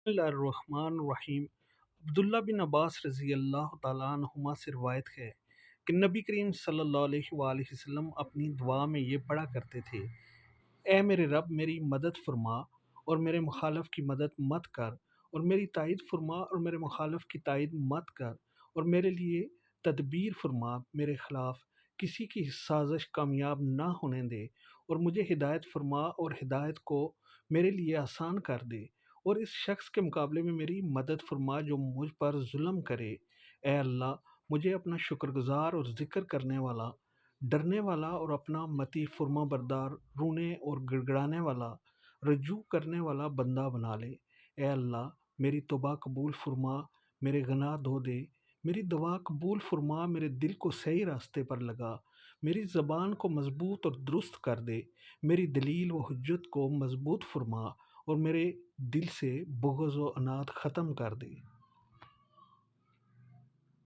بسم اللہ الرحمن الرحیم۔ عبداللہ بن عباس رضی اللہ تعالیٰ عنہما سے روایت ہے کہ نبی کریم صلی اللہ علیہ وآلہ وسلم اپنی دعا میں یہ پڑھا کرتے تھے: اے میرے رب، میری مدد فرما اور میرے مخالف کی مدد مت کر، اور میری تائید فرما اور میرے مخالف کی تائید مت کر، اور میرے لیے تدبیر فرما، میرے خلاف کسی کی سازش کامیاب نہ ہونے دے، اور مجھے ہدایت فرما اور ہدایت کو میرے لیے آسان کر دے، اور اس شخص کے مقابلے میں میری مدد فرما جو مجھ پر ظلم کرے۔ اے اللہ، مجھے اپنا شکر گزار اور ذکر کرنے والا، ڈرنے والا اور اپنا مطیع فرما بردار، رونے اور گڑگڑانے والا، رجوع کرنے والا بندہ بنا لے۔ اے اللہ، میری توبہ قبول فرما، میرے گناہ دھو دے، میری دعا قبول فرما، میرے دل کو صحیح راستے پر لگا، میری زبان کو مضبوط اور درست کر دے، میری دلیل و حجت کو مضبوط فرما، اور میرے دل سے بغض و عناد ختم کر دے۔